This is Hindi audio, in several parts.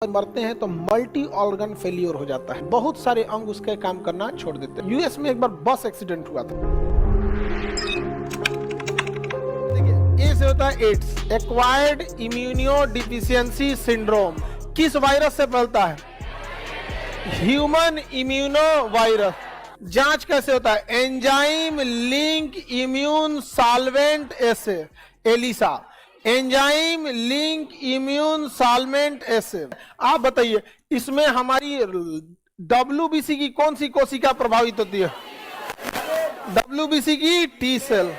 मरते हैं तो मल्टी ऑर्गन फेलियर हो जाता है, बहुत सारे अंग उसके काम करना छोड़ देते हैं। यूएस में एक बार बस एक्सीडेंट हुआ था। देखिए, ए से होता है AIDS, acquired immuno deficiency syndrome. किस वायरस से फैलता है? Human immuno virus. जांच कैसे होता है? Enzyme link immune solvent assay, ELISA, enzyme link immune solvent assay. आप बताइए, इसमें हमारी डब्ल्यूबीसी की कौन सी कोशिका प्रभावित होती है? डब्ल्यूबीसी की टी सेल।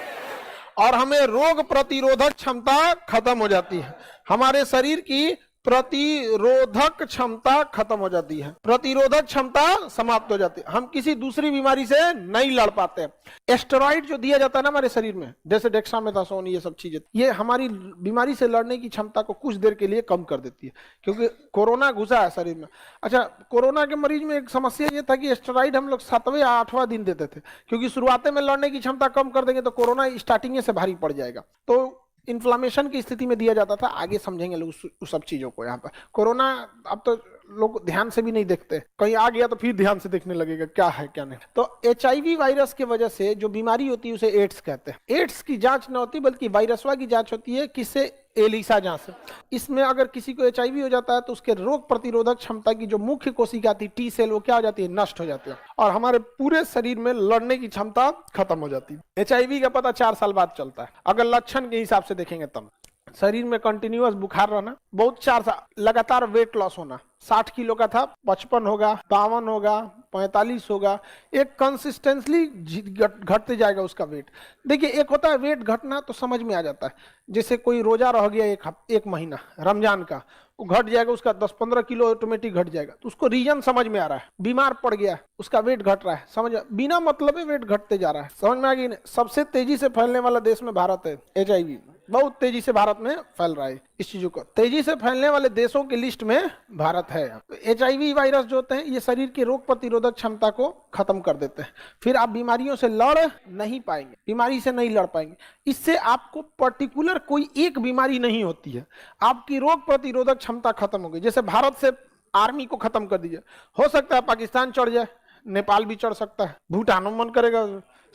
और हमें रोग प्रतिरोधक क्षमता खत्म हो जाती है, हमारे शरीर की प्रतिरोधक क्षमता खत्म हो जाती है, प्रतिरोधक क्षमता समाप्त हो जाती है, हम किसी दूसरी बीमारी से नहीं लड़ पाते। एस्टेरॉइड जो दिया जाता है ना हमारे शरीर में, जैसे डेक्सामेथासोन, ये सब चीजें, ये हमारी बीमारी से लड़ने की क्षमता को कुछ देर के लिए कम कर देती है, क्योंकि कोरोना घुसा है शरीर में। अच्छा, कोरोना के मरीज में एक समस्या ये था कि एस्टेरॉइड हम लोग 7वें या 8वां दिन देते थे, क्योंकि शुरुआत में लड़ने की क्षमता कम कर देंगे तो कोरोना स्टार्टिंग से भारी पड़ जाएगा, तो इन्फ्लामेशन की स्थिति में दिया जाता था। आगे समझेंगे लोग उस सब चीजों को। यहाँ पर कोरोना अब तो लोग ध्यान से भी नहीं देखते, कहीं आ गया तो फिर ध्यान से देखने लगेगा क्या है क्या नहीं। तो HIV वायरस की वजह से जो बीमारी होती है उसे एड्स कहते हैं। एड्स की जांच न होती बल्कि वायरसवा की जांच होती है, किससे? एलिसा जांच से। इसमें अगर किसी को HIV हो जाता है तो उसके रोग प्रतिरोधक क्षमता की जो मुख्य कोशिका थी टी सेल, वो क्या हो जाती है? नष्ट हो जाती है, और हमारे पूरे शरीर में लड़ने की क्षमता खत्म हो जाती है। HIV का पता 4 साल बाद चलता है, अगर लक्षण के हिसाब से देखेंगे तब। शरीर में कंटिन्यूअस बुखार रहना, बहुत 4 साल लगातार वेट लॉस होना, 60 किलो का था 55 होगा, 52 होगा, 45 होगा, एक कंसिस्टेंटली घटते जाएगा उसका वेट। देखिए, एक होता है वेट घटना तो समझ में आ जाता है, जैसे कोई रोजा रह गया एक महीना रमजान का, वो घट जाएगा, उसका 10-15 किलो ऑटोमेटिक घट जाएगा, तो उसको रीजन समझ में आ रहा है। बीमार पड़ गया, उसका वेट घट रहा है, समझ, बिना मतलब में वेट घटते जा रहा है, समझ में आ गई। सबसे तेजी से फैलने वाला देश में भारत है। HIV बहुत तेजी से भारत में फैल रहा है। इस चीजों को तेजी से फैलने वाले देशों की लिस्ट में भारत है। तो HIV वायरस जो होते हैं ये शरीर की रोग प्रतिरोधक क्षमता को खत्म कर देते हैं, फिर आप बीमारियों से लड़ नहीं पाएंगे, बीमारी से नहीं लड़ पाएंगे। इससे आपको पर्टिकुलर कोई एक बीमारी नहीं होती है, आपकी रोग प्रतिरोधक क्षमता खत्म हो गई। जैसे भारत से आर्मी को खत्म कर दीजिए, हो सकता है पाकिस्तान चढ़ जाए, नेपाल भी चढ़ सकता है, भूटान मन करेगा,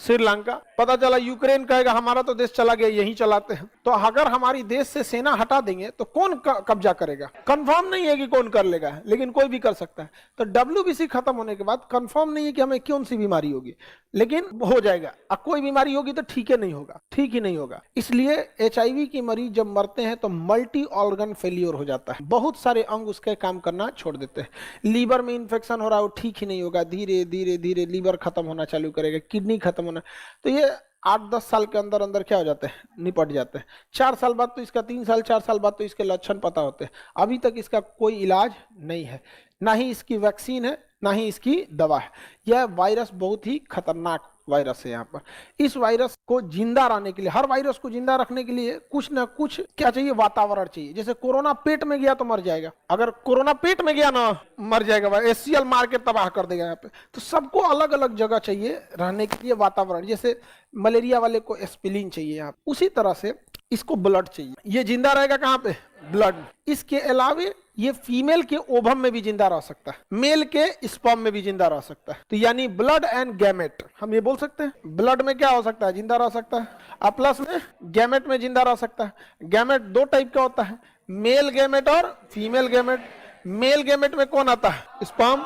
श्रीलंका, पता चला यूक्रेन कहेगा हमारा तो देश चला गया, यहीं चलाते हैं। तो अगर हमारी देश से सेना हटा देंगे तो कौन कब्जा करेगा? कंफर्म नहीं है कि कौन कर लेगा, लेकिन कोई भी कर सकता है। तो WBC खत्म होने के बाद कंफर्म नहीं है कि हमें कौन सी बीमारी होगी, लेकिन हो जाएगा। अब कोई बीमारी होगी तो ठीक ही नहीं होगा, ठीक ही नहीं होगा। इसलिए HIV की मरीज जब मरते हैं तो मल्टी ऑर्गन फेलियर हो जाता है, बहुत सारे अंग उसके काम करना छोड़ देते हैं। लीवर में इंफेक्शन हो रहा है, वो ठीक ही नहीं होगा, धीरे धीरे धीरे लीवर खत्म होना चालू करेगा, किडनी खत्म होना। तो ये 8-10 साल के अंदर अंदर क्या हो जाते हैं? निपट जाते हैं। 4 साल बाद तो इसका, 3 साल 4 साल बाद तो इसके लक्षण पता होते हैं। अभी तक इसका कोई इलाज नहीं है, ना ही इसकी वैक्सीन है, ना ही इसकी दवा है। यह वायरस बहुत ही खतरनाक वायरस है। यहाँ पर इस वायरस को जिंदा रहने के लिए, हर वायरस को जिंदा रखने के लिए कुछ ना कुछ क्या चाहिए? वातावरण चाहिए। जैसे कोरोना पेट में गया तो मर जाएगा, अगर कोरोना पेट में गया ना मर जाएगा, HCl मार के तबाह कर देगा। यहाँ पे तो सबको अलग अलग जगह चाहिए रहने के लिए वातावरण। जैसे मलेरिया वाले को एस्पिरिन चाहिए, यहाँ उसी तरह से इसको ब्लड चाहिए। ये जिंदा रहेगा कहाँ पे? ब्लड। इसके अलावे ये फीमेल के ओवम में भी जिंदा रह सकता है, मेल के स्पर्म में भी जिंदा रह सकता है। तो यानी ब्लड एंड गैमेट, हम ये बोल सकते हैं ब्लड में क्या हो सकता है? जिंदा रह सकता है, और प्लस में गैमेट में जिंदा रह सकता है। गैमेट 2 टाइप का होता है, मेल गैमेट और फीमेल गैमेट। मेल गैमेट में कौन आता है? स्पर्म।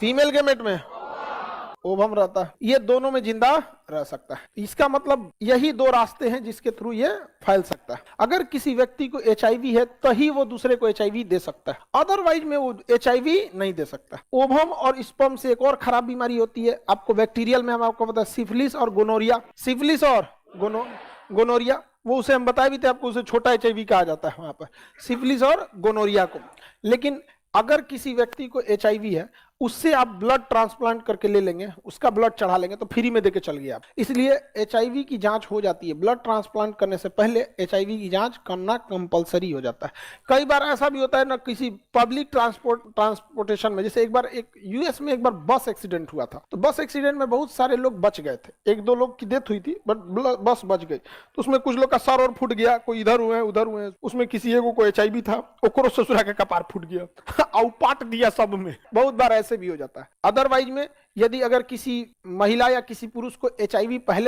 फीमेल गैमेट में ओवम रहता है। ये दोनों में जिंदा रह सकता है। इसका मतलब यही 2 रास्ते हैं जिसके थ्रू ये फैल सकता है। अगर किसी व्यक्ति को HIV है तो ही वो दूसरे को HIV दे सकता है, अदरवाइज में वो HIV नहीं दे सकता। ओवम और स्पर्म से एक और खराब बीमारी होती है, आपको बैक्टीरियल में हम आपको पता है, सिफिलिस और गोनोरिया। सिफिलिस और गोनोरिया, वो उसे हम बताए भी थे आपको, उसे छोटा HIV कहा जाता है वहां पर, सिफिलिस और गोनोरिया को। लेकिन अगर किसी व्यक्ति को HIV है उससे आप ब्लड ट्रांसप्लांट करके ले लेंगे, उसका ब्लड चढ़ा लेंगे तो फ्री में देके चल गया आप। इसलिए एचआईवी की जांच हो जाती है, ब्लड ट्रांसप्लांट करने से पहले एचआईवी की जांच करना कंपलसरी हो जाता है। कई बार ऐसा भी होता है ना, किसी पब्लिक ट्रांसपोर्टेशन में, जैसे एक बार एक यूएस में एक बार बस एक्सीडेंट हुआ था, तो बस एक्सीडेंट में बहुत सारे लोग बच गए थे, 1-2 लोग की डेथ हुई थी बट बस बच गई। तो उसमें कुछ लोग का सर और फूट गया, कोई इधर हुए उधर हुए, उसमें किसी एगो को एचआईवी था, ओकरो ससुरा के कपार फूट गया और पाट दिया सब में। बहुत बार ऐसे भी हो जाता है। अदरवाइज में यदि अगर किसी महिला या किसी पुरुष को एचआईवी पहले